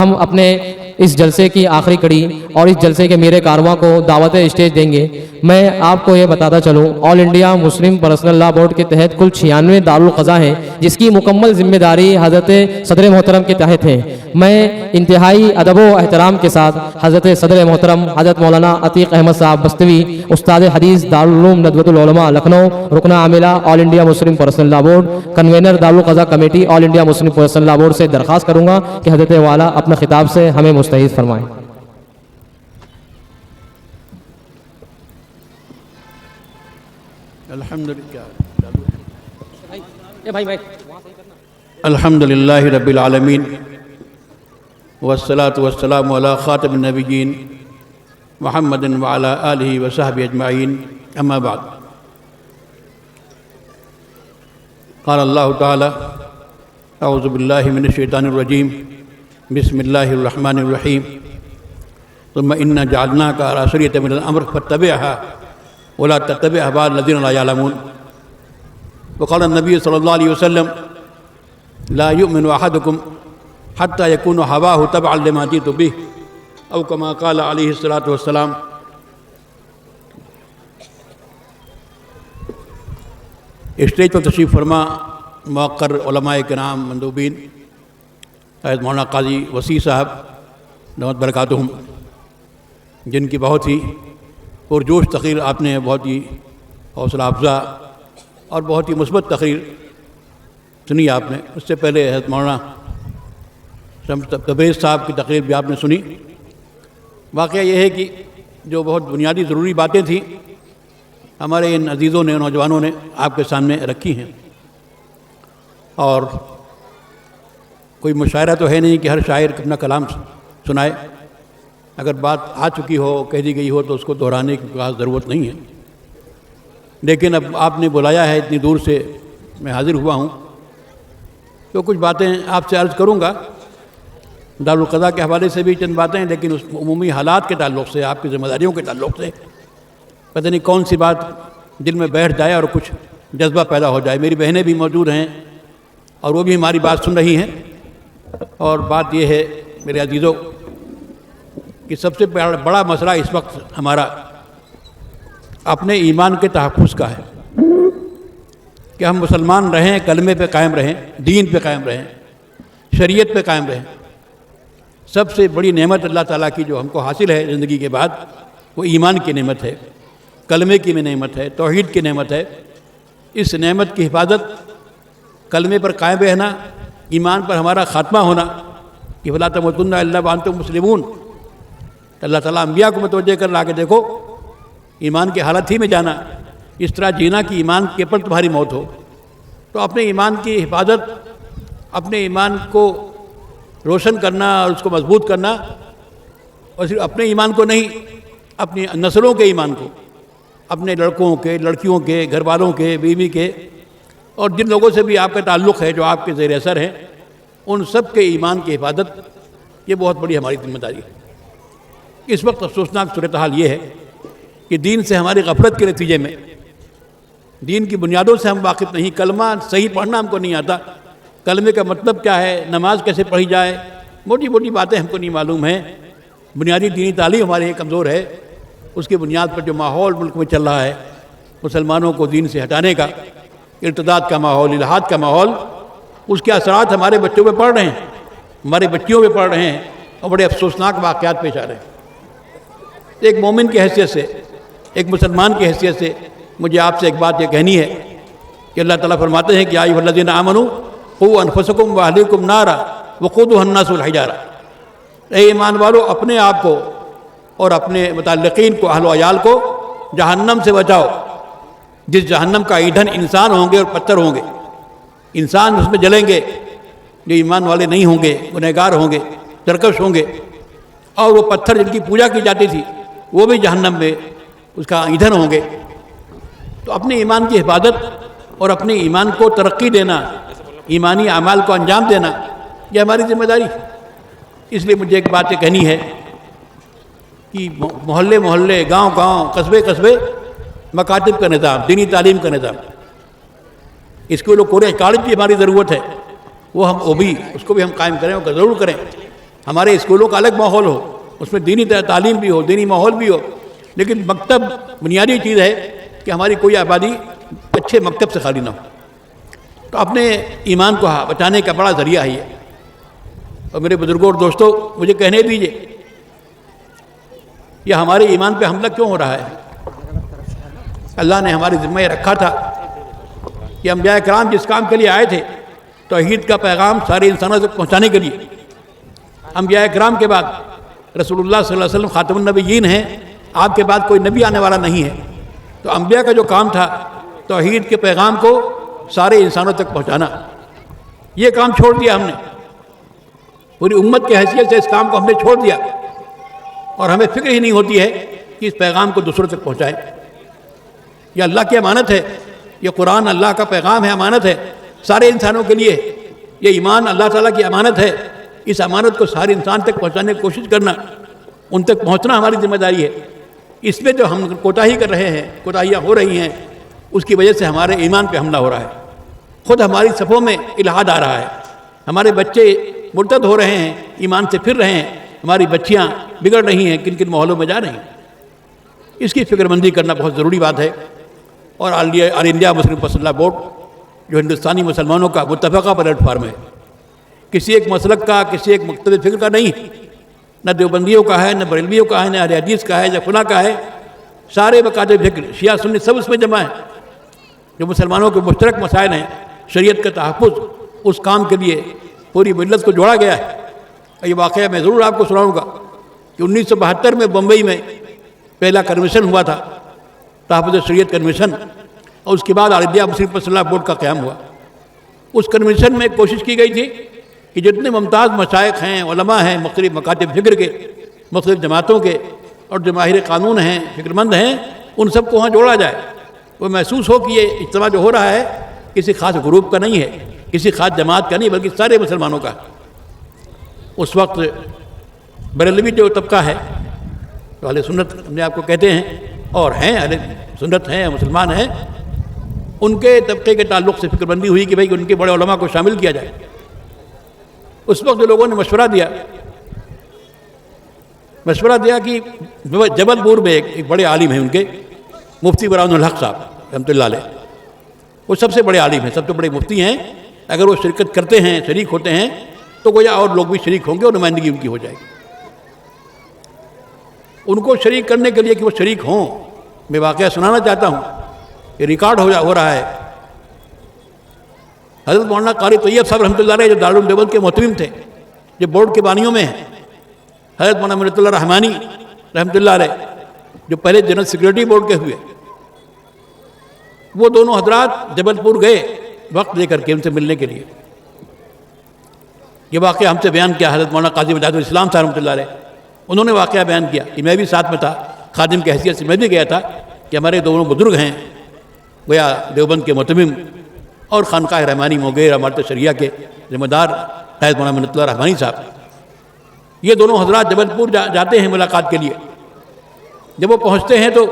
ہم اپنے اس جلسے کی آخری کڑی اور اس جلسے کے میرے کارواں کو دعوت اسٹیج دیں گے۔ میں آپ کو یہ بتاتا چلوں، آل انڈیا مسلم پرسنل لا بورڈ کے تحت کل 96 دارالقضا ہیں، جس کی مکمل ذمہ داری حضرت صدر محترم کے تحت ہے۔ میں انتہائی ادب و احترام کے ساتھ حضرت صدر محترم حضرت مولانا عتیق احمد صاحب بستوی، استاد حدیث دارالعلوم ندوۃ العلماء لکھنؤ، رکن عاملہ آل انڈیا مسلم پرسنل لا بورڈ، کنوینر دارالقضا کمیٹی آل انڈیا مسلم پرسنل لا بورڈ سے درخواست کروں گا کہ حضرت والا اپنے خطاب سے ہمیں مستعد فرمائیں۔ الحمد للہ رب العالمین والصلاة والسلام علی خاتم النبیین محمد وعلی آلہ وصحبہ اجمعین، اما بعد۔ قال اللہ تعالی اعوذ باللہ من الشیطان الرجیم، بسم اللہ الرحمن الرحیم، ثم انا جعلناک علی شریعۃ من الامر فاتبعها ولا تتبع اهواء الذین لا یعلمون۔ وقال النبی صلی اللہ علیہ وسلم لا يؤمن احدكم حتى يكون هواه تبعا لما جئت به، او كما قال علیہ الصلاۃ والسلام۔ اسٹیج پر تشریف فرما موقر علماء کرام مندوبین، حضرت مولانا قاضی وسیع صاحب دامت برکاتہم، جن کی بہت ہی پرجوش تقریر آپ نے بہت ہی حوصلہ افزا اور بہت ہی مثبت تقریر سنی آپ نے۔ اس سے پہلے حضرت مولانا تبریز صاحب کی تقریر بھی آپ نے سنی۔ واقعہ یہ ہے کہ جو بہت بنیادی ضروری باتیں تھیں ہمارے ان عزیزوں نے، نوجوانوں نے آپ کے سامنے رکھی ہیں، اور کوئی مشاعرہ تو ہے نہیں کہ ہر شاعر اپنا کلام سنائے۔ اگر بات آ چکی ہو، کہہ دی گئی ہو تو اس کو دہرانے کی خاص ضرورت نہیں ہے، لیکن اب آپ نے بلایا ہے، اتنی دور سے میں حاضر ہوا ہوں، تو کچھ باتیں آپ سے عرض کروں گا۔ دارالقضا کے حوالے سے بھی چند باتیں، لیکن اس عمومی حالات کے تعلق سے، آپ کی ذمہ داریوں کے تعلق سے پتہ نہیں کون سی بات دل میں بیٹھ جائے اور کچھ جذبہ پیدا ہو جائے۔ میری بہنیں بھی موجود ہیں اور وہ بھی ہماری بات سن رہی ہیں، اور بات یہ ہے میرے عزیزوں کہ سب سے بڑا مسئلہ اس وقت ہمارا اپنے ایمان کے تحفظ کا ہے، کہ ہم مسلمان رہیں، کلمے پہ قائم رہیں، دین پہ قائم رہیں، شریعت پہ قائم رہیں۔ سب سے بڑی نعمت اللہ تعالیٰ کی جو ہم کو حاصل ہے زندگی کے بعد، وہ ایمان کی نعمت ہے، کلمے کی نعمت ہے، توحید کی نعمت ہے۔ اس نعمت کی حفاظت، کلمے پر قائم رہنا، ایمان پر ہمارا خاتمہ ہونا، کہ فَلَا تَمُوتُنَّ إِلَّا وَأَنْتُم مُسْلِمُونَ۔ اللہ تعالیٰ انبیاء کو متوجہ کر لا کے دیکھو، ایمان کی حالت ہی میں جانا، اس طرح جینا کہ ایمان کے پر تمہاری موت ہو۔ تو اپنے ایمان کی حفاظت، اپنے ایمان کو روشن کرنا اور اس کو مضبوط کرنا، اور صرف اپنے ایمان کو نہیں، اپنی نسلوں کے ایمان کو، اپنے لڑکوں کے، لڑکیوں کے، گھر والوں کے، بیوی کے، اور جن لوگوں سے بھی آپ کا تعلق ہے جو آپ کے زیر اثر ہیں، ان سب کے ایمان کی حفاظت، یہ بہت بڑی ہماری ذمہ داری ہے۔ اس وقت افسوسناک صورتحال یہ ہے کہ دین سے ہماری غفلت کے نتیجے میں، دین کی بنیادوں سے ہم واقف نہیں، کلمہ صحیح پڑھنا ہم کو نہیں آتا، کلمے کا مطلب کیا ہے، نماز کیسے پڑھی جائے، موٹی موٹی باتیں ہم کو نہیں معلوم ہیں۔ بنیادی دینی تعلیم ہمارے یہاں کمزور ہے۔ اس کی بنیاد پر جو ماحول ملک میں چل رہا ہے، مسلمانوں کو دین سے ہٹانے کا، ارتداد کا ماحول، الحاد کا ماحول، اس کے اثرات ہمارے بچوں پہ پڑ رہے ہیں، ہمارے بچیوں پہ پڑ رہے ہیں، اور بڑے افسوسناک واقعات پیش آ رہے ہیں۔ ایک مومن کی حیثیت سے، ایک مسلمان کی حیثیت سے مجھے آپ سے ایک بات یہ کہنی ہے کہ اللہ تعالیٰ فرماتے ہیں کہ یا ایھا الذین آمنوا قوا انفسکم واہلیکم نارا وقودھا الناس والحجارہ۔ اے ایمان والو، اپنے آپ کو اور اپنے متعلقین کو، اہل و عیال کو جہنم سے بچاؤ، جس جہنم کا ایندھن انسان ہوں گے اور پتھر ہوں گے۔ انسان اس میں جلیں گے جو ایمان والے نہیں ہوں گے، گنہگار ہوں گے، سرکش ہوں گے، اور وہ پتھر جن کی پوجا کی جاتی تھی وہ بھی جہنم میں اس کا ایندھن ہوں گے۔ تو اپنے ایمان کی حفاظت اور اپنے ایمان کو ترقی دینا، ایمانی اعمال کو انجام دینا، یہ ہماری ذمہ داری۔ اس لیے مجھے ایک بات یہ کہنی ہے کہ محلے محلے، گاؤں گاؤں، قصبے قصبے مکاتب کا نظام، دینی تعلیم کا نظام، اسکول و کالج کی ہماری ضرورت ہے، وہ ہم بھی اس کو بھی ہم قائم کریں اور ضرور کریں۔ ہمارے اسکولوں کا الگ ماحول ہو، اس میں دینی تعلیم بھی ہو، دینی ماحول بھی ہو، لیکن مکتب بنیادی چیز ہے کہ ہماری کوئی آبادی اچھے مکتب سے خالی نہ ہو۔ تو اپنے ایمان کو بچانے کا بڑا ذریعہ ہے یہ۔ اور میرے بزرگوں اور دوستوں، مجھے کہنے دیجئے یہ ہمارے ایمان پہ حملہ کیوں ہو رہا ہے؟ اللہ نے ہمارے ذمہ یہ رکھا تھا کہ انبیاء کرام جس کام کے لیے آئے تھے، توحید کا پیغام سارے انسانوں تک پہنچانے کے لیے، انبیاء کرام کے بعد رسول اللہ صلی اللہ علیہ وسلم خاتم النبیین ہیں، آپ کے بعد کوئی نبی آنے والا نہیں ہے، تو انبیاء کا جو کام تھا توحید کے پیغام کو سارے انسانوں تک پہنچانا، یہ کام چھوڑ دیا ہم نے، پوری امت کی حیثیت سے اس کام کو ہم نے چھوڑ دیا، اور ہمیں فکر ہی نہیں ہوتی ہے کہ اس پیغام کو دوسروں تک پہنچائے۔ یہ اللہ کی امانت ہے، یہ قرآن اللہ کا پیغام ہے، امانت ہے سارے انسانوں کے لیے، یہ ایمان اللہ تعالیٰ کی امانت ہے، اس امانت کو سارے انسان تک پہنچانے کی کوشش کرنا، ان تک پہنچنا ہماری ذمہ داری ہے۔ اس میں جو ہم کوتاہی کر رہے ہیں، کوتاہیاں ہو رہی ہیں، اس کی وجہ سے ہمارے ایمان پہ حملہ ہو رہا ہے، خود ہماری صفوں میں الحاد آ رہا ہے، ہمارے بچے مرتد ہو رہے ہیں، ایمان سے پھر رہے ہیں، ہماری بچیاں بگڑ رہی ہیں، کن کن ماحولوں میں جا رہی ہیں۔ اس کی فکر مندی کرنا بہت ضروری بات ہے، اور آل انڈیا مسلم پرسنل بورڈ جو ہندوستانی مسلمانوں کا متفقہ پلیٹ فارم ہے، کسی ایک مسلک کا، کسی ایک مختلف فکر کا نہیں، نہ دیوبندیوں کا ہے، نہ بریلویوں کا ہے، نہ اہل حدیث کا ہے، یا فلاں کا ہے، سارے مکاتب فکر شیعہ سنی سب اس میں جمع ہیں، جو مسلمانوں کے مشترک مسائل ہیں، شریعت کا تحفظ، اس کام کے لیے پوری ملت کو جوڑا گیا ہے۔ یہ واقعہ میں ضرور آپ کو سناؤں گا کہ 1972 میں بمبئی میں پہلا کنونشن ہوا تھا، تحفظ شریعت کنونشن، اور اس کے بعد آل انڈیا مسلم پرسنل بورڈ کا قیام ہوا۔ اس کنونشن میں کوشش کی گئی تھی کہ جتنے ممتاز مشائخ ہیں، علماء ہیں، مختلف مکاتب فکر کے، مختلف جماعتوں کے، اور جو ماہر قانون ہیں، فکر مند ہیں، ان سب کو وہاں جوڑا جائے، وہ محسوس ہو کہ یہ اجتماع جو ہو رہا ہے کسی خاص گروپ کا نہیں ہے، کسی خاص جماعت کا نہیں، بلکہ سارے مسلمانوں کا۔ اس وقت بریلوی جو طبقہ ہے، تو اہل سنت اپنے آپ کو کہتے ہیں اور ہیں، اہل سنت ہیں، مسلمان ہیں، ان کے طبقے کے تعلق سے فکر بندی ہوئی کہ بھئی ان کے بڑے علماء کو شامل کیا جائے۔ اس وقت جو لوگوں نے مشورہ دیا کہ جبل پور میں ایک بڑے عالم ہیں ان کے، مفتی براؤن الحق صاحب رحمۃ اللہ علیہ، وہ سب سے بڑے عالم ہیں، سب سے بڑے مفتی ہیں، اگر وہ شرکت کرتے ہیں، شریک ہوتے ہیں، تو گویا اور لوگ بھی شریک ہوں گے اور نمائندگی ان کی ہو جائے گی۔ ان کو شریک کرنے کے لیے کہ وہ شریک ہوں، میں واقعہ سنانا چاہتا ہوں، یہ ریکارڈ ہو رہا ہے۔ حضرت مولانا قاری طیب صاحب رحمۃ اللہ علیہ جو دارالعلوم دیوبند کے محتمم تھے، جو بورڈ کے بانیوں میں ہیں، حضرت مولانا منت اللہ رحمانی رحمۃ اللہ علیہ جو پہلے جنرل سیکریٹری بورڈ کے ہوئے، وہ دونوں حضرات جبل پور گئے وقت لے کر کے ان سے ملنے کے لیے۔ یہ واقعہ ہم سے بیان کیا حضرت مولانا قاضی مجاہد الاسلام صاحب رحمۃ اللہ علیہ، انہوں نے واقعہ بیان کیا کہ میں بھی ساتھ میں تھا، خادم کی حیثیت سے میں بھی گیا تھا، کہ ہمارے دونوں بزرگ ہیں گویا دیوبند کے محتمم اور خانقاہ رحمانی موغیر عمارت شریعہ کے ذمہ دار حضرت مولانا منت اللہ رحمانی صاحب، یہ دونوں حضرات جبل پور جاتے ہیں ملاقات کے لیے۔ جب وہ پہنچتے ہیں تو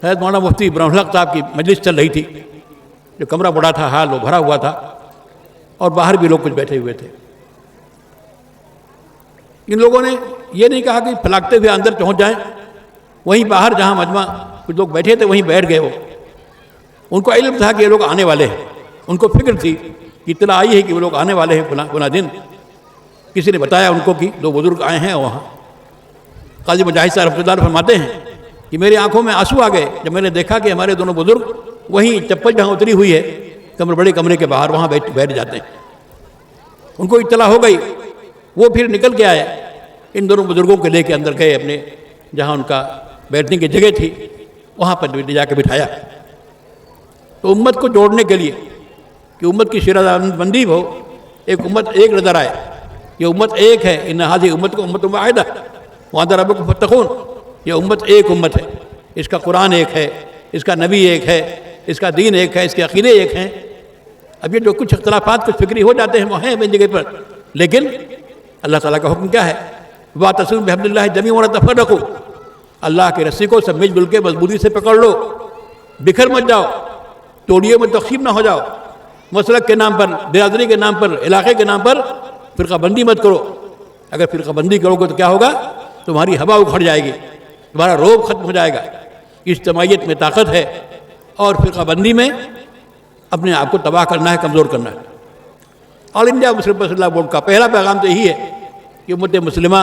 حضرت مولانا مفتی براؤن الحق صاحب کی مجلس چل رہی تھی، جو کمرہ بڑا تھا، حال وہ بھرا ہوا تھا، اور باہر بھی لوگ کچھ بیٹھے ہوئے تھے۔ ان لوگوں نے یہ نہیں کہا کہ پھلاکتے ہوئے اندر پہنچ جائیں، وہیں باہر جہاں مجمع کچھ لوگ بیٹھے تھے وہیں بیٹھ گئے۔ وہ ان کو علم تھا کہ یہ لوگ آنے والے ہیں، ان کو فکر تھی کہ اطلاع آئی ہے کہ وہ لوگ آنے والے ہیں فلاں دن، کسی نے بتایا ان کو کہ دو بزرگ آئے ہیں وہاں۔ قاضی مجاہد صاحب رحمۃ اللہ علیہ فرماتے ہیں کہ میری آنکھوں میں آنسو آ گئے جب میں نے دیکھا کہ ہمارے دونوں بزرگ وہیں چپل جہاں اتری ہوئی ہے بڑے کمرے کے باہر وہاں بیٹھ جاتے ہیں۔ ان کو اطلاع ہو گئی، وہ پھر نکل کے آئے، ان دونوں بزرگوں کو لے کے اندر گئے اپنے جہاں ان کا بیٹھنے کی جگہ تھی، وہاں پر جا کے بٹھایا۔ تو امت کو جوڑنے کے لیے کہ امت کی شیرہ بندی ہو، ایک امت ایک نظر آئے، یہ امت ایک ہے، ان ہذہ امت کو امت واحدہ وعد ربکم فاتقون، یہ امت ایک امت ہے، اس کا قرآن ایک ہے، اس کا نبی ایک ہے، اس کا دین ایک ہے، اس کے عقیدے ایک ہیں۔ اب یہ جو کچھ اختلافات کچھ فکری ہو جاتے ہیں وہ ہیں اپنی جگہ پر، لیکن اللہ تعالیٰ کا حکم کیا ہے؟ واعتصموا بحبل اللہ جمیعا ولا تفرقوا، اللہ کے رسی کو سب مل جل کے مضبوطی سے پکڑ لو، بکھر مت جاؤ، ٹولیوں میں تقسیم نہ ہو جاؤ، مسلک کے نام پر، برادری کے نام پر، علاقے کے نام پر فرقہ بندی مت کرو۔ اگر فرقہ بندی کرو گے تو کیا ہوگا؟ تمہاری ہوا اکھڑ جائے گی، تمہارا روب ختم ہو جائے گا۔ اجتماعیت میں طاقت ہے، اور فرقہ بندی میں اپنے آپ کو تباہ کرنا ہے، کمزور کرنا ہے۔ All India Muslim personal law board کا پہلا پیغام تو یہی ہے کہ امت مسلمہ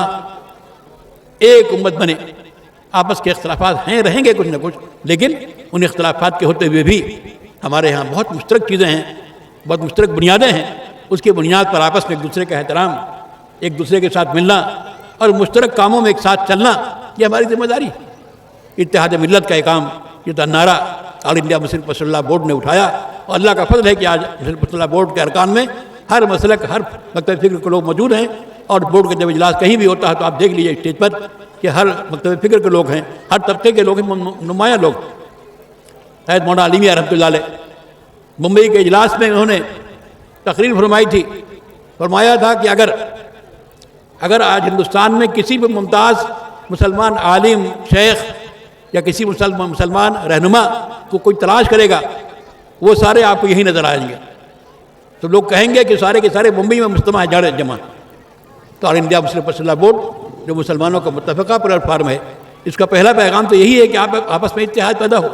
ایک امت بنے۔ آپس کے اختلافات ہیں، رہیں گے کچھ نہ کچھ، لیکن ان اختلافات کے ہوتے ہوئے بھی ہمارے ہاں بہت مشترک چیزیں ہیں، بہت مشترک بنیادیں ہیں۔ اس کی بنیاد پر آپس میں ایک دوسرے کا احترام، ایک دوسرے کے ساتھ ملنا اور مشترک کاموں میں ایک ساتھ چلنا، یہ ہماری ذمہ داری۔ اتحاد ملت کا کام، یہ نعرہ all India Muslim personal law board نے اٹھایا، اور اللہ کا فضل ہے کہ آج مسلم پرسنل لاء بورڈ کے ارکان میں ہر مسلک، ہر مکتب فکر کے لوگ موجود ہیں، اور بورڈ کا جب اجلاس کہیں بھی ہوتا ہے تو آپ دیکھ لیجیے اسٹیج پر کہ ہر مکتب فکر کے لوگ ہیں، ہر طبقے کے لوگ ہیں، نمایاں لوگ۔ حضرت مولانا علی میاں رحمۃ اللہ علیہ ممبئی کے اجلاس میں انہوں نے تقریر فرمائی تھی، فرمایا تھا کہ اگر آج ہندوستان میں کسی بھی ممتاز مسلمان عالم، شیخ یا کسی مسلمان رہنما کو کوئی تلاش کرے گا، وہ سارے آپ کو یہی نظر آئیں گے۔ تو لوگ کہیں گے کہ سارے کے سارے ممبئی میں مجتمع ہے، جمع۔ تو all India Muslim personal law board جو مسلمانوں کا متفقہ پلیٹ فارم ہے، اس کا پہلا پیغام تو یہی ہے کہ آپ آپس میں اتحاد پیدا ہو،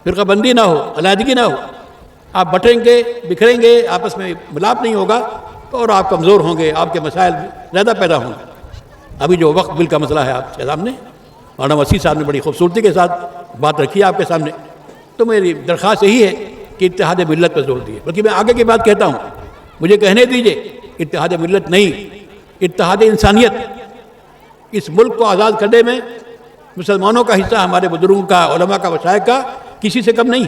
فرقہ بندی نہ ہو، علیحدگی نہ ہو۔ آپ بٹیں گے، بکھریں گے، آپس میں ملاپ نہیں ہوگا تو اور آپ کمزور ہوں گے، آپ کے مسائل زیادہ پیدا ہوں گے۔ ابھی جو وقف بل کا مسئلہ ہے آپ کے سامنے، مولانا وسیع صاحب نے بڑی خوبصورتی کے ساتھ بات رکھی ہے آپ کے سامنے، تو میری درخواست یہی ہے کہ اتحاد ملت پر زور دیے۔ بلکہ میں آگے کی بات کہتا ہوں، مجھے کہنے دیجئے، اتحاد ملت نہیں، اتحاد انسانیت۔ اس ملک کو آزاد کرنے میں مسلمانوں کا حصہ، ہمارے بزرگوں کا، علماء کا، مشائخ کا کسی سے کم نہیں۔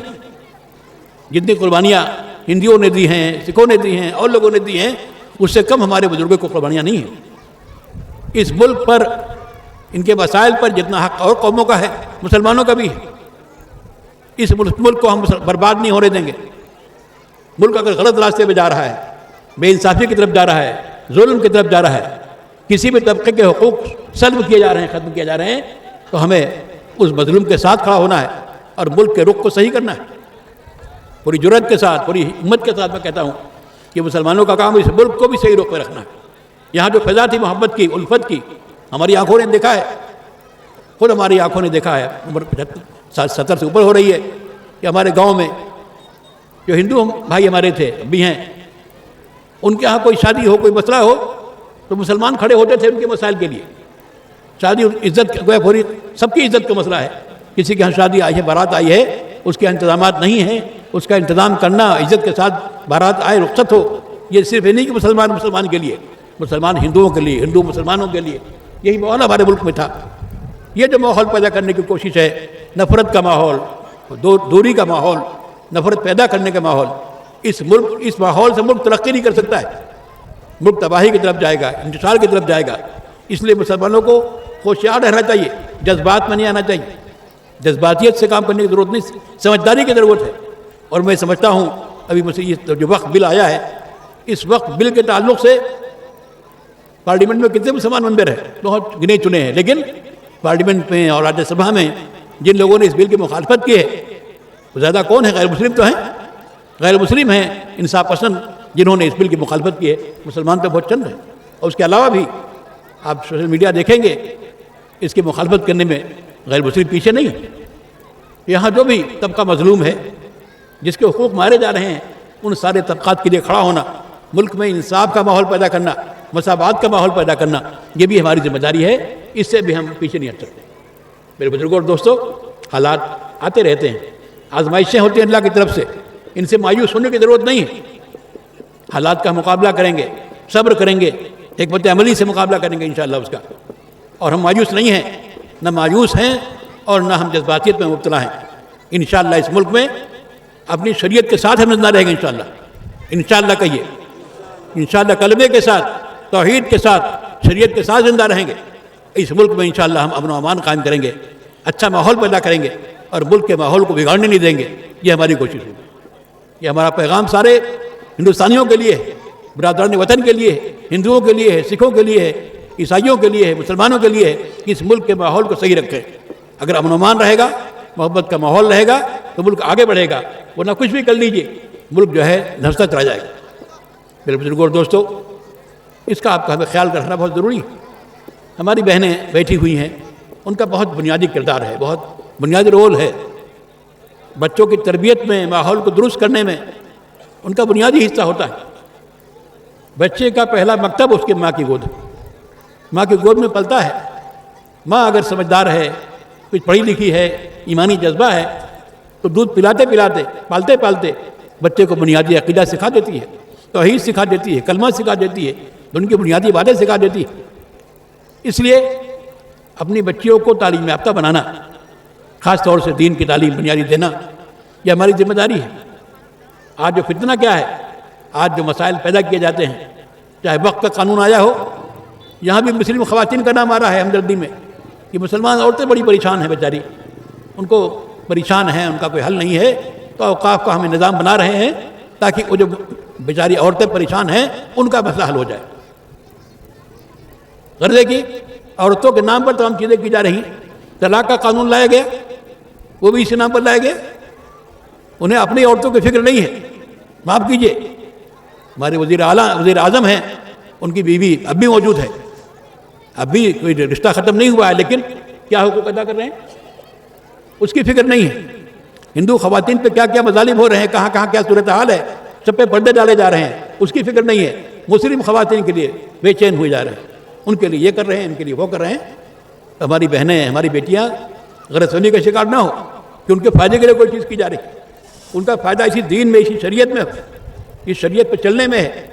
جتنی قربانیاں ہندوؤں نے دی ہیں، سکھوں نے دی ہیں، اور لوگوں نے دی ہیں، اس سے کم ہمارے بزرگوں کو قربانیاں نہیں ہیں۔ اس ملک پر، ان کے مسائل پر جتنا حق اور قوموں کا ہے، مسلمانوں کا بھی ہے۔ اس ملک کو ہم برباد نہیں ہونے دیں گے۔ ملک اگر غلط راستے پہ جا رہا ہے، بے انصافی کی طرف جا رہا ہے، ظلم کی طرف جا رہا ہے، کسی بھی طبقے کے حقوق سلب کیے جا رہے ہیں، ختم کیے جا رہے ہیں، تو ہمیں اس مظلوم کے ساتھ کھڑا ہونا ہے اور ملک کے رخ کو صحیح کرنا ہے۔ پوری جرأت کے ساتھ، پوری ہمت کے ساتھ میں کہتا ہوں کہ مسلمانوں کا کام اس ملک کو بھی صحیح رخ پہ رکھنا ہے۔ یہاں جو فضا تھی محبت کی، الفت کی، ہماری آنکھوں نے دیکھا ہے، خود ہماری آنکھوں نے دیکھا ہے، عمر 70 سے اوپر ہو رہی ہے، کہ ہمارے گاؤں میں جو ہندو بھائی ہمارے تھے، ابھی ہیں، ان کے ہاں کوئی شادی ہو، کوئی مسئلہ ہو تو مسلمان کھڑے ہوتے تھے ان کے مسائل کے لیے۔ شادی عزت، پوری سب کی عزت کا مسئلہ ہے۔ کسی کے ہاں شادی آئی ہے، بارات آئی ہے، اس کے انتظامات نہیں ہیں، اس کا انتظام کرنا، عزت کے ساتھ بارات آئے، رخصت ہو، یہ صرف نہیں کہ مسلمان کے لیے، مسلمان ہندوؤں کے لیے، ہندو مسلمانوں کے لیے، یہی ماحول ہمارے ملک میں تھا۔ یہ جو ماحول پیدا کرنے کی کوشش ہے، نفرت کا ماحول، دوری کا ماحول، نفرت پیدا کرنے کا ماحول، اس ماحول سے ملک ترقی نہیں کر سکتا ہے۔ ملک تباہی کی طرف جائے گا، انتشار کی طرف جائے گا۔ اس لیے مسلمانوں کو ہوشیار رہنا چاہیے، جذبات میں نہیں آنا چاہیے، جذباتیت سے کام کرنے کی ضرورت نہیں، سمجھداری کی ضرورت ہے۔ اور میں سمجھتا ہوں ابھی یہ جو وقف بل آیا ہے، اس وقف بل کے تعلق سے پارلیمنٹ میں کتنے مسلمان ممبر ہیں؟ بہت گنے چنے ہیں، لیکن پارلیمنٹ میں اور راجیہ سبھا میں جن لوگوں نے اس بل کی مخالفت کی ہے وہ زیادہ کون ہے؟ غیر مسلم تو ہیں، غیر مسلم ہیں، انصاف پسند جنہوں نے اس بل کی مخالفت کی ہے، مسلمان تو بہت چند ہیں۔ اور اس کے علاوہ بھی آپ سوشل میڈیا دیکھیں گے، اس کی مخالفت کرنے میں غیر مسلم پیچھے نہیں ہے۔ یہاں جو بھی طبقہ مظلوم ہے، جس کے حقوق مارے جا رہے ہیں، ان سارے طبقات کے لیے کھڑا ہونا، ملک میں انصاف کا ماحول پیدا کرنا، مساوات کا ماحول پیدا کرنا، یہ بھی ہماری ذمہ داری ہے، اس سے بھی ہم پیچھے نہیں ہٹ سکتے۔ میرے بزرگوں اور دوستوں، حالات آتے رہتے ہیں، آزمائشیں ہوتی ہیں اللہ کی طرف سے، ان سے مایوس ہونے کی ضرورت نہیں ہے۔ حالات کا مقابلہ کریں گے، صبر کریں گے، حکمت عملی سے مقابلہ کریں گے انشاءاللہ اس کا، اور ہم مایوس نہیں ہیں، نہ مایوس ہیں اور نہ ہم جذباتیت میں مبتلا ہیں۔ انشاءاللہ اس ملک میں اپنی شریعت کے ساتھ ہم زندہ رہیں گے انشاءاللہ، انشاءاللہ کہیے، انشاءاللہ کلمے کے ساتھ، توحید کے ساتھ، شریعت کے ساتھ زندہ رہیں گے۔ اس ملک میں انشاءاللہ ہم امن و امان قائم کریں گے، اچھا ماحول پیدا کریں گے اور ملک کے ماحول کو بگاڑنے نہیں دیں گے، یہ ہماری کوشش ہوگی۔ یہ ہمارا پیغام سارے ہندوستانیوں کے لیے ہے، برادران وطن کے لیے ہے، ہندوؤں کے لیے ہے، سکھوں کے لیے ہے، عیسائیوں کے لیے ہے، مسلمانوں کے لیے ہے کہ اس ملک کے ماحول کو صحیح رکھیں۔ اگر امن و امان رہے گا، محبت کا ماحول رہے گا تو ملک آگے بڑھے گا، ورنہ کچھ بھی کر لیجئے، ملک جو ہے دھنستا چلا جائے گا۔ میرے بزرگوں اور دوستوں، اس کا آپ کا ہمیں خیال رکھنا بہت ضروری ہے۔ ہماری بہنیں بیٹھی ہوئی ہیں، ان کا بہت بنیادی کردار ہے، بہت بنیادی رول ہے بچوں کی تربیت میں، ماحول کو درست کرنے میں، ان کا بنیادی حصہ ہوتا ہے۔ بچے کا پہلا مکتب اس کے ماں کی گود، ماں کی گود میں پلتا ہے۔ ماں اگر سمجھدار ہے، کچھ پڑھی لکھی ہے، ایمانی جذبہ ہے، تو دودھ پلاتے پلاتے، پالتے پالتے بچے کو بنیادی عقیدہ سکھا دیتی ہے، توحید سکھا دیتی ہے، کلمہ سکھا دیتی ہے، ان کی بنیادی باتیں سکھا دیتی ہے۔ اس لیے اپنی بچیوں کو تعلیم یافتہ بنانا، خاص طور سے دین کی تعلیم بنیادی دینا، یہ ہماری ذمہ داری ہے۔ آج جو فتنہ کیا ہے، آج جو مسائل پیدا کیے جاتے ہیں، چاہے وقت کا قانون آیا ہو، یہاں بھی مسلم خواتین کا نام آ رہا ہے ہمدردی میں کہ مسلمان عورتیں بڑی پریشان ہیں بیچاری، ان کو پریشان ہیں، ان کا کوئی حل نہیں ہے، تو اوقاف کا ہمیں نظام بنا رہے ہیں تاکہ وہ جو بیچاری عورتیں پریشان ہیں ان کا مسئلہ حل ہو جائے۔ غرضے کی عورتوں کے نام پر تمام چیزیں کی جا رہی ہیں۔ طلاق کا قانون لایا گیا، وہ بھی اسی نام پر لایا گیا۔ انہیں اپنی عورتوں کی فکر نہیں ہے۔ معاف کیجئے، ہمارے وزیر اعظم ہیں، ان کی بیوی اب بھی موجود ہے، اب بھی کوئی رشتہ ختم نہیں ہوا ہے، لیکن کیا حقوق ادا کر رہے ہیں اس کی فکر نہیں ہے۔ ہندو خواتین پہ کیا کیا مظالم ہو رہے ہیں، کہاں کہاں کیا صورتحال ہے، سب پہ پردے ڈالے جا رہے ہیں، اس کی فکر نہیں ہے۔ مسلم خواتین کے لیے بے چین ہوئے جا رہے ہیں، ان کے لیے یہ کر رہے ہیں، ان کے لیے وہ کر رہے ہیں۔ ہماری بہنیں، ہماری بیٹیاں غلط فہمی کا شکار نہ ہو کہ ان کے فائدے کے لیے کوئی چیز کی جا رہی ہے۔ ان کا فائدہ اسی دین میں، اسی شریعت میں، اس شریعت پہ چلنے میں ہے۔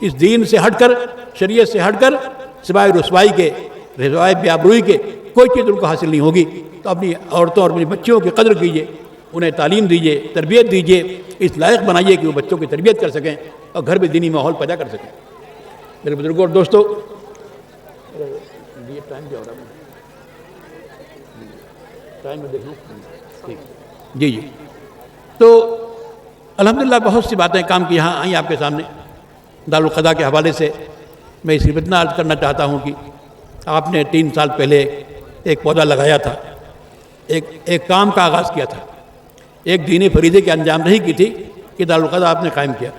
اس دین سے ہٹ کر، شریعت سے ہٹ کر، سوائے رسوائی کے، سوائے بے آبروئی کے کوئی چیز ان کو حاصل نہیں ہوگی۔ تو اپنی عورتوں اور اپنی بچیوں کی قدر کیجیے، انہیں تعلیم دیجیے، تربیت دیجیے، اس لائق بنائیے کہ وہ بچوں کی تربیت کر سکیں اور گھر میں دینی ماحول پیدا کر سکیں۔ میرے بزرگوں اور دوستوں، جی تو الحمدللہ بہت سی باتیں کام کی یہاں آئیں آپ کے سامنے۔ دارالقضا کے حوالے سے میں اس لیے اتنا عرض کرنا چاہتا ہوں کہ آپ نے 3 سال پہلے ایک پودا لگایا تھا، ایک کام کا آغاز کیا تھا، ایک دینی فریضے کی انجام دہی کی تھی کہ دارالقضا آپ نے قائم کیا۔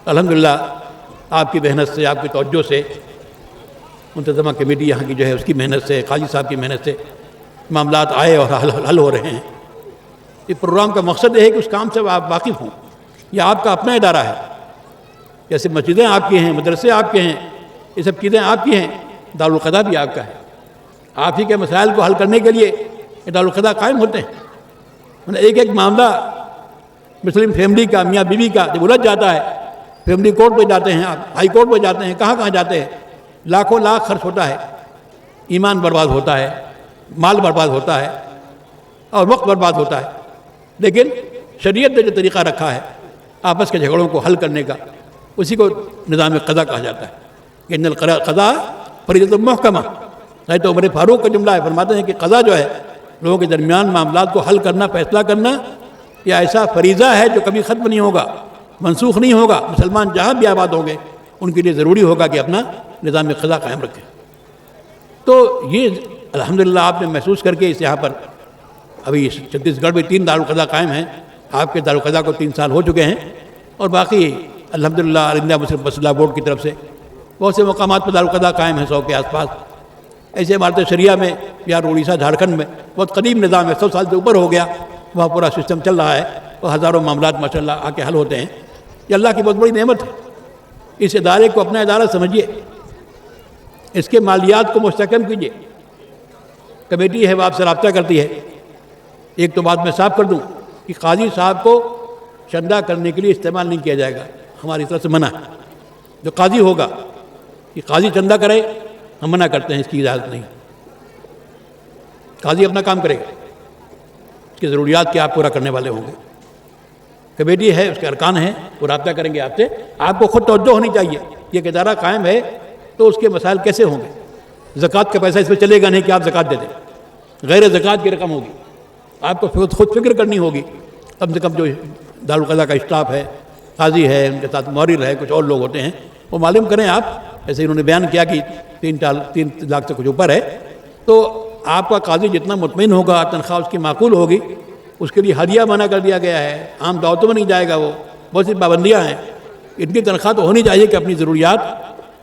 الحمدللہ آپ کی محنت سے، آپ کی توجہ سے، منتظمہ کمیٹی یہاں کی جو ہے اس کی محنت سے، قاضی صاحب کی محنت سے معاملات آئے اور حل ہو رہے ہیں۔ اس پروگرام کا مقصد یہ ہے کہ اس کام سے آپ واقف ہوں۔ یہ آپ کا اپنا ادارہ ہے، جیسے مسجدیں آپ کی ہیں، مدرسے آپ کے ہیں، یہ سب چیزیں آپ کی ہیں، دارالقضا بھی آپ کا ہے۔ آپ ہی کے مسائل کو حل کرنے کے لیے یہ دارالقضا قائم ہوتے ہیں۔ ایک ایک معاملہ مسلم فیملی کا، میاں بیوی کا جب الجھ جاتا ہے، فیملی کورٹ پہ جاتے ہیں، ہائی کورٹ پہ جاتے ہیں، کہاں جاتے ہیں، لاکھوں لاکھ خرچ ہوتا ہے، ایمان برباد ہوتا ہے، مال برباد ہوتا ہے اور وقت برباد ہوتا ہے۔ لیکن شریعت نے جو طریقہ رکھا ہے آپس کے جھگڑوں کو حل کرنے کا، اسی کو نظام قضا کہا جاتا ہے کہ ان القضاء فریضۃ محکمہ۔ حضرت عمر فاروق کا جملہ ہے، فرماتے ہیں کہ قضا جو ہے لوگوں کے درمیان معاملات کو حل کرنا، فیصلہ کرنا، یہ ایسا فریضہ ہے جو کبھی ختم نہیں ہوگا، منسوخ نہیں ہوگا۔ مسلمان جہاں بھی آباد ہوں گے ان کے لیے ضروری ہوگا کہ اپنا نظام قضا قائم رکھیں۔ تو یہ الحمدللہ آپ نے محسوس کر کے اس یہاں پر ابھی چھتیس گڑھ میں 3 دارالقضا قائم ہیں۔ آپ کے دارالقضا کو 3 سال ہو چکے ہیں، اور باقی الحمدللہ آل انڈیا مسلم پرسنل بورڈ کی طرف سے بہت سے مقامات پر دارالقضا قائم ہیں، 100 کے آس پاس۔ ایسے عمارت شریعہ میں بہار، اڑیسہ، جھارکھنڈ میں بہت قدیم نظام ہے، 100 سال سے اوپر ہو گیا، وہاں پورا سسٹم چل رہا ہے اور ہزاروں معاملات ماشاءاللہ آ کے حل ہوتے ہیں۔ یہ اللہ کی بہت بڑی نعمت ہے۔ اس ادارے کو اپنا ادارہ سمجھیے، اس کے مالیات کو مستحکم کیجیے۔ کمیٹی ہے وہ آپ سے رابطہ کرتی ہے۔ ایک تو بات میں صاف کر دوں کہ قاضی صاحب کو چندہ کرنے کے لیے استعمال نہیں کیا جائے گا، ہماری طرف سے منع ہے۔ جو قاضی ہوگا کہ قاضی چندہ کرے، ہم منع کرتے ہیں، اس کی اجازت نہیں۔ قاضی اپنا کام کرے گا، اس کی ضروریات کے آپ پورا کرنے والے ہوں گے۔ کمیٹی ہے، اس کے ارکان ہیں، وہ رابطہ کریں گے آپ سے۔ آپ کو خود توجہ ہونی چاہیے، یہ ادارہ قائم ہے تو اس کے مسائل کیسے ہوں گے۔ زکوٰۃ کا پیسہ اس میں چلے گا نہیں کہ آپ زکوٰۃ دے دیں، غیر زکوٰۃ کی رقم ہوگی۔ آپ کو خود فکر کرنی ہوگی، کم سے کم جو دارالقضا کا اسٹاف ہے، قاضی ہے، ان کے ساتھ مورر ہے، کچھ اور لوگ ہوتے ہیں، وہ معلوم کریں آپ۔ جیسے انہوں نے بیان کیا کہ 3 لاکھ سے کچھ اوپر ہے، تو آپ کا قاضی جتنا مطمئن ہوگا، تنخواہ اس کی معقول ہوگی، اس کے لیے ہدیہ منع کر دیا گیا ہے، عام دعوتوں میں نہیں جائے گا، وہ بہت سی پابندیاں ہیں۔ ان کی تنخواہ تو ہونی چاہیے کہ اپنی ضروریات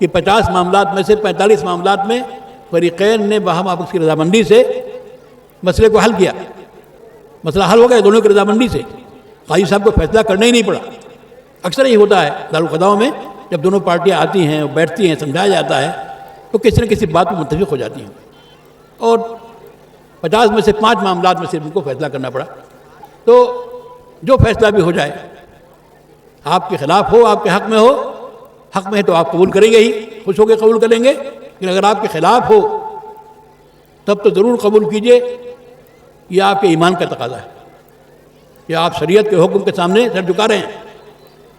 کہ 50 معاملات میں سے 45 معاملات میں فریقین نے باہم آپس کی رضامندی سے مسئلے کو حل کیا. مسئلہ حل ہو گیا دونوں کی رضامندی سے. قاضی صاحب کو فیصلہ کرنا ہی نہیں پڑا. اکثر یہ ہوتا ہے دارالقضاؤں میں، جب دونوں پارٹیاں آتی ہیں بیٹھتی ہیں سمجھایا جاتا ہے تو کسی نہ کسی بات پر متفق ہو جاتی ہیں، اور 50 میں سے 5 معاملات میں صرف ان کو فیصلہ کرنا پڑا. تو جو فیصلہ بھی ہو جائے، آپ کے خلاف ہو آپ کے حق میں ہو، حق میں ہے تو آپ قبول کریں گے ہی، خوش ہو کے قبول کریں گے. لیکن اگر آپ کے خلاف ہو تب تو ضرور قبول کیجئے. یہ آپ کے ایمان کا تقاضا ہے، یا آپ شریعت کے حکم کے سامنے سر جھکا رہے ہیں.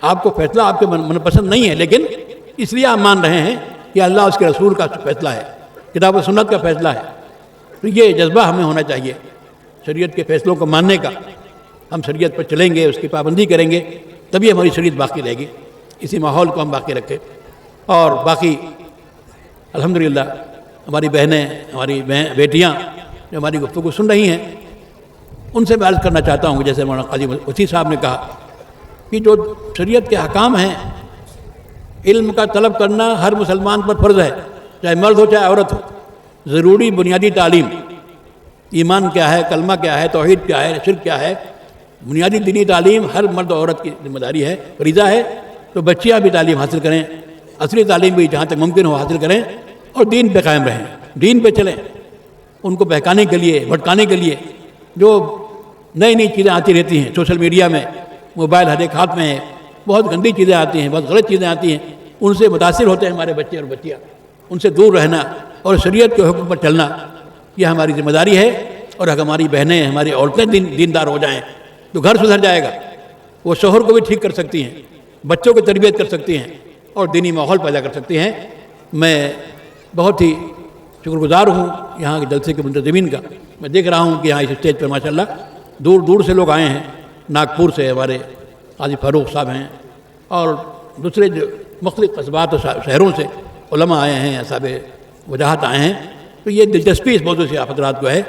آپ کو فیصلہ آپ کے من پسند نہیں ہے، لیکن اس لیے آپ مان رہے ہیں کہ اللہ اس کے رسول کا فیصلہ ہے، کتاب و سنت کا فیصلہ ہے. تو یہ جذبہ ہمیں ہونا چاہیے شریعت کے فیصلوں کو ماننے کا. ہم شریعت پر چلیں گے، اس کی پابندی کریں گے، تبھی ہماری شریعت باقی رہے گی. اسی ماحول کو ہم باقی رکھیں. اور باقی الحمدللہ ہماری بہنیں، ہماری بیٹیاں جو ہماری گفتگو سن رہی ہیں، ان سے میں عرض کرنا چاہتا ہوں، جیسے مولانا قاضی وسیع صاحب نے کہا کہ جو شریعت کے احکام ہیں، علم کا طلب کرنا ہر مسلمان پر فرض ہے، چاہے مرد ہو چاہے عورت ہو. ضروری بنیادی تعلیم، ایمان کیا ہے، کلمہ کیا ہے، توحید کیا ہے، شرک کیا ہے، بنیادی دینی تعلیم ہر مرد و عورت کی ذمہ داری ہے، فریضہ ہے. تو بچیاں بھی تعلیم حاصل کریں، اصلی تعلیم بھی جہاں تک ممکن ہو حاصل کریں، اور دین پہ قائم رہیں، دین پہ چلیں. ان کو بہکانے کے لیے، بھٹکانے کے لیے جو نئی نئی چیزیں آتی رہتی ہیں سوشل میڈیا میں، موبائل ہر ایک ہاتھ میں ہے، بہت گندی چیزیں آتی ہیں، بہت غلط چیزیں آتی ہیں، ان سے متاثر ہوتے ہیں ہمارے بچے اور بچیاں. ان سے دور رہنا اور شریعت کے حکم پر چلنا یہ ہماری ذمہ داری ہے. اور اگر ہماری بہنیں، ہماری عورتیں دیندار ہو جائیں تو گھر سدھر جائے گا. وہ شوہر کو بھی ٹھیک کر سکتی ہیں، بچوں کو تربیت کر سکتی ہیں، اور دینی ماحول پیدا کر سکتی ہیں. میں بہت ہی شکر گزار ہوں یہاں کے جلسے کے منتظمین کا. میں دیکھ رہا ہوں کہ یہاں اس اسٹیج پر ماشاءاللہ دور دور سے لوگ آئے ہیں. ناگپور سے ہمارے قاضی فاروق صاحب ہیں، اور دوسرے جو مختلف قصبات و شہروں سے علماء آئے ہیں، اصحاب وجاہت آئے ہیں. تو یہ دلچسپی اس موضوع سے آپ حضرات کو ہے،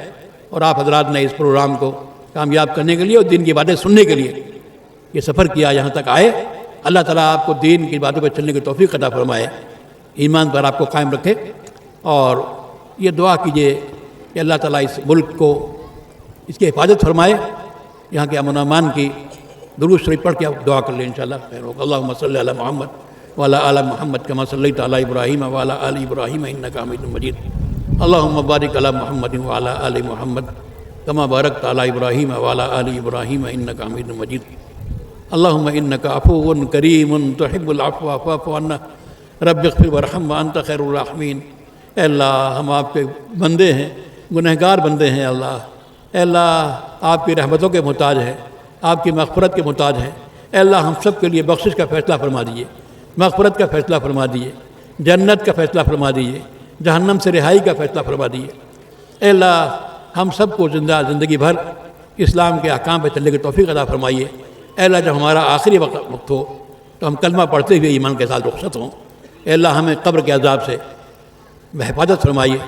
اور آپ حضرات نے اس پروگرام کو کامیاب کرنے کے لیے اور دین کی باتیں سننے کے لیے یہ سفر کیا، یہاں تک آئے. اللہ تعالیٰ آپ کو دین کی باتوں پر چلنے کی توفیق عطا فرمائے، ایمان پر آپ کو قائم رکھے. اور یہ دعا کیجئے کہ اللہ تعالیٰ اس ملک کو، اس کی حفاظت فرمائے. یہاں کے امن و امان کی درود شریف پڑھ کے آپ دعا کر لیں انشاءاللہ خیر ہوگا. اللہم صلی علی محمد وعلی آل محمد کما صلیت علی ابراہیم وعلی آل ابراہیم انک حمید مجید. اللہم بارک علی محمد وعلی آل محمد کما بارکت علی ابراہیم وعلی آل ابراہیم انک حمید مجید. اللہم انک عفو کریم تحب العفو فاعف عنا رب اغفر وارحم وانت خیر الراحمین. اے اللہ ہم آپ کے بندے ہیں، گنہگار بندے ہیں. اے اللہ آپ کی رحمتوں کے محتاج ہیں، آپ کی مغفرت کے محتاج ہیں. اے اللہ ہم سب کے لیے بخشش کا فیصلہ فرما دیجیے، مغفرت کا فیصلہ فرما دیجیے، جنت کا فیصلہ فرما دیجیے، جہنم سے رہائی کا فیصلہ فرما دیجیے. اے اللہ ہم سب کو زندگی بھر اسلام کے احکام پہ چلنے کی توفیق عطا فرمائیے. اے اللہ جب ہمارا آخری وقت ہو تو ہم کلمہ پڑھتے ہوئے ایمان کے ساتھ رخصت ہوں. اے اللہ ہمیں قبر کے عذاب سے حفاظت فرمائیے.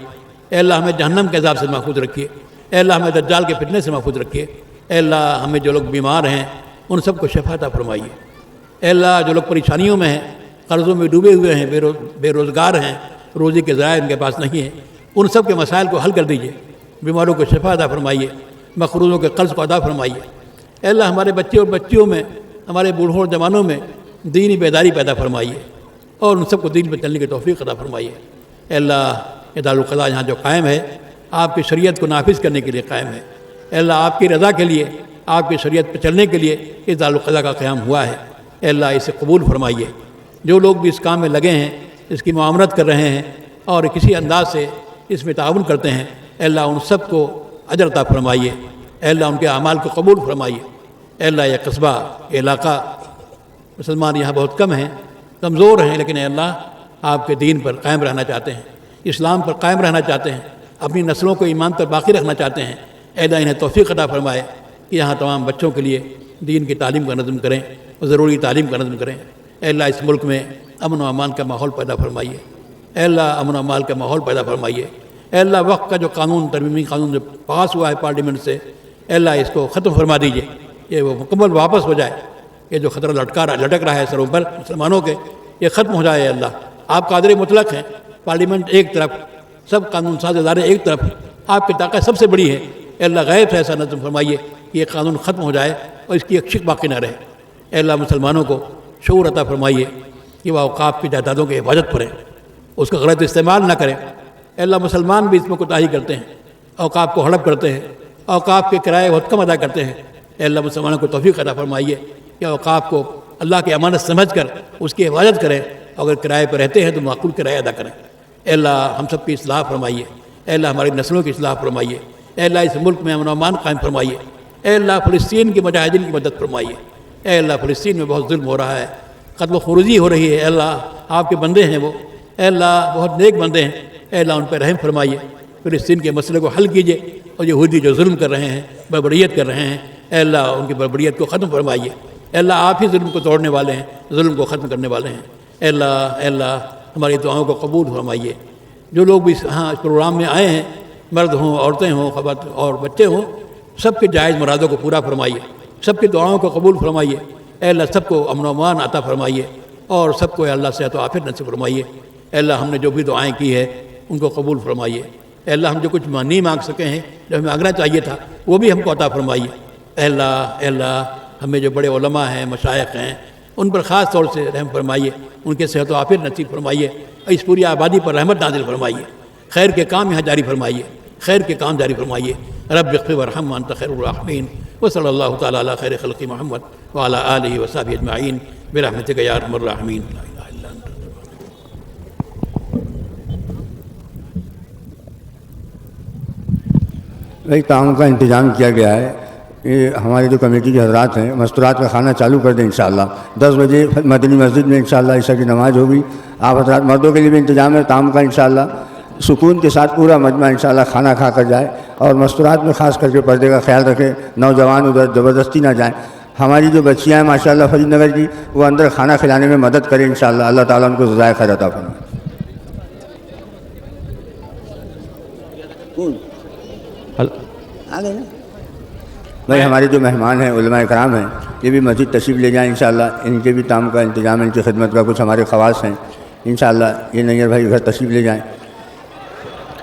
اے اللہ ہمیں جہنم کے عذاب سے محفوظ رکھیے. اے اللہ ہمیں دجال کے فتنے سے محفوظ رکھیے. اے اللہ ہمیں جو لوگ بیمار ہیں ان سب کو شفا عطا فرمائیے. اے اللہ جو لوگ پریشانیوں میں ہیں، قرضوں میں ڈوبے ہوئے ہیں، بے روزگار ہیں، روزی کے ذرائع ان کے پاس نہیں ہیں، ان سب کے مسائل کو حل کر دیجیے. بیماروں کو شفا عطا فرمائیے، مقروضوں کے قرض کو ادا فرمائیے. اے اللہ ہمارے بچے اور بچیوں میں، ہمارے بوڑھوں اور جوانوں میں دینی بیداری پیدا فرمائیے، اور ان سب کو دین پہ چلنے کی توفیق عطا فرمائیے. اے اللہ یہ دارالقضا یہاں جو قائم ہے آپ کی شریعت کو نافذ کرنے کے لیے قائم ہے. اے اللہ آپ کی رضا کے لیے، آپ کی شریعت پہ چلنے کے لیے اس دارالقضا کا قیام ہوا ہے. اے اللہ اسے قبول فرمائیے. جو لوگ بھی اس کام میں لگے ہیں، اس کی معاونت کر رہے ہیں اور کسی انداز سے اس میں تعاون کرتے ہیں، اے اللہ ان سب کو اجر عطا فرمائیے. اے اللہ ان کے اعمال کو قبول فرمائیے. اے اللہ یہ قصبہ، یہ علاقہ، مسلمان یہاں بہت کم ہیں، کمزور ہیں، لیکن اے اللہ آپ کے دین پر قائم رہنا چاہتے ہیں، اسلام پر قائم رہنا چاہتے ہیں، اپنی نسلوں کو ایمان پر باقی رکھنا چاہتے ہیں. اے اللہ انہیں توفیق عطا فرمائے کہ یہاں تمام بچوں کے لیے دین کی تعلیم کا نظم کریں اور ضروری تعلیم کا نظم کریں. اے اللہ اس ملک میں امن و امان کا ماحول پیدا فرمائیے. اے اللہ امن و امان کا ماحول پیدا فرمائیے. اے اللہ وقت کا جو قانون، ترمیمی قانون جو پاس ہوا ہے پارلیمنٹ سے، اے اللہ اس کو ختم فرما دیجیے، یہ وہ مکمل واپس ہو جائے. یہ جو خطرہ لٹک رہا ہے سروں پر مسلمانوں کے، یہ ختم ہو جائے. اے اللہ آپ قادر مطلق ہیں، پارلیمنٹ ایک طرف، سب قانون ساز ادارے ایک طرف، آپ کی طاقت سب سے بڑی ہے۔ اے اللہ غیب سے ایسا نظم فرمائیے کہ یہ قانون ختم ہو جائے اور اس کی ایک شک باقی نہ رہے۔ اے اللہ مسلمانوں کو شعور عطا فرمائیے کہ وہ اوقاف کی جائیدادوں کی حفاظت کریں، اس کا غلط استعمال نہ کریں۔ اے اللہ مسلمان بھی اس میں کوتاہی کرتے ہیں، اوقاف کو ہڑپ کرتے ہیں، اوقاف کے کرائے بہت کم ادا کرتے ہیں۔ اے اللہ مسلمانوں کو توفیق عطا فرمائیے کہ اوقاف کو اللہ کی امانت سمجھ کر اس کی حفاظت کریں، اگر کرائے پر رہتے ہیں تو معقول کرایہ ادا کریں۔ اے اللہ ہم سب کی اصلاح فرمائیے، اے اللہ ہماری نسلوں کی اصلاح فرمائیے، اے اللہ اس ملک میں امن و امان قائم فرمائیے، اے اللہ فلسطین کے مجاہدین کی مدد فرمائیے۔ اے اللہ فلسطین میں بہت ظلم ہو رہا ہے، قتل و خروجی ہو رہی ہے، اے اللہ آپ کے بندے ہیں وہ، اے اللہ بہت نیک بندے ہیں، اے اللہ ان پہ رحم فرمائیے، فلسطین کے مسئلے کو حل کیجیے، اور یہودی جو ظلم کر رہے ہیں، بربریت کر رہے ہیں، اے اللہ ان کی بربریت کو ختم فرمائیے۔ اے اللہ آپ ہی ظلم کو توڑنے والے ہیں، ظلم کو ختم کرنے والے ہیں۔ اے اللہ ہماری دعاؤں کو قبول فرمائیے۔ جو لوگ بھی اس پروگرام میں آئے ہیں، مرد ہوں، عورتیں ہوں، خواتین اور بچے ہوں، سب کے جائز مرادوں کو پورا فرمائیے، سب کی دعاؤں کو قبول فرمائیے۔ اے اللہ سب کو امن و امان عطا فرمائیے، اور سب کو اے اللہ صحت و عافیت نصیب فرمائیے۔ اے اللہ ہم نے جو بھی دعائیں کی ہے ان کو قبول فرمائیے۔ اے اللہ ہم جو کچھ نہیں مانگ سکے ہیں، جو ہمیں مانگنا چاہیے تھا، وہ بھی ہم کو عطا فرمائیے۔ اے اللہ ہمیں جو بڑے علماء ہیں، مشائخ ہیں، ان پر خاص طور سے رحم فرمائیے، ان کے صحت و عافیت نصیب فرمائیے، اور اس پوری آبادی پر رحمت نازل فرمائیے، خیر کے کام یہاں جاری فرمائیے، خیر کے کام جاری فرمائیے۔ رب اغفر وارحم وانت خیر الراحمین، وصلی اللہ تعالی علی خیر خلق محمد وعلی آلہ وصحبہ اجمعین برحمتک یا ارحم الراحمین۔ لا الہ الا انت۔ بھائی تعاون کا انتظام کیا گیا ہے، یہ ہمارے جو کمیٹی کے حضرات ہیں مستورات کا کھانا چالو کر دیں انشاءاللہ۔ 10 بجے مدنی مسجد میں انشاءاللہ عشاء کی نماز ہوگی۔ آپ حضرات مردوں کے لیے بھی انتظام ہے تعاون کا انشاءاللہ، سکون کے ساتھ پورا مجمع انشاءاللہ کھانا کھا کر جائے، اور مستورات میں خاص کر کے پردے کا خیال رکھیں، نوجوان ادھر زبردستی نہ جائیں۔ ہماری جو بچیاں ہیں ماشاءاللہ فرید نگر کی، وہ اندر کھانا کھلانے میں مدد کریں انشاءاللہ، اللہ تعالیٰ ان کو جزائے خیر عطا فرمائے۔ بھائی ہمارے جو مہمان ہیں علماء کرام ہیں، یہ بھی مسجد تشریف لے جائیں انشاءاللہ، ان کے بھی تعاون کا انتظام، ان کی خدمت کا کچھ ہمارے خواص ہیں انشاءاللہ۔ یہ نیر بھائی گھر تشریف لے جائیں،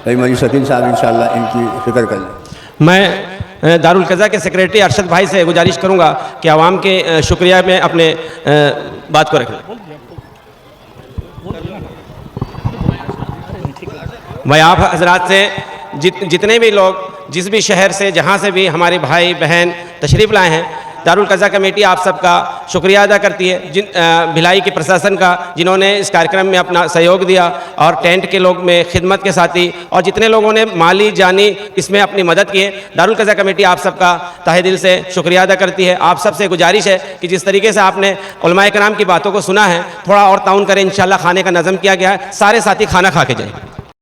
بھائی مولوی شکیل صاحب انشاءاللہ ان کی فکر کر لیں۔ میں دارالقضا کے سیکریٹری ارشد بھائی سے گزارش کروں گا کہ عوام کے شکریہ میں اپنے بات کو رکھیں۔ میں آپ حضرات سے جتنے بھی لوگ جس بھی شہر سے جہاں سے بھی ہمارے بھائی بہن تشریف لائے ہیں، دارالقضا کمیٹی آپ سب کا شکریہ ادا کرتی ہے، بھلائی کے پرشاسن کا جنہوں نے اس کارکرم میں اپنا سہیوگ دیا، اور ٹینٹ کے لوگ میں خدمت کے ساتھی، اور جتنے لوگوں نے مالی جانی اس میں اپنی مدد کی ہے، دارالقضا کمیٹی آپ سب کا تہہ دل سے شکریہ ادا کرتی ہے۔ آپ سب سے گزارش ہے کہ جس طریقے سے آپ نے علماء کرام کی باتوں کو سنا ہے، تھوڑا اور تعاون کریں انشاءاللہ۔ کھانے کا نظم کیا گیا ہے، سارے ساتھی کھانا کھا کے جائیں۔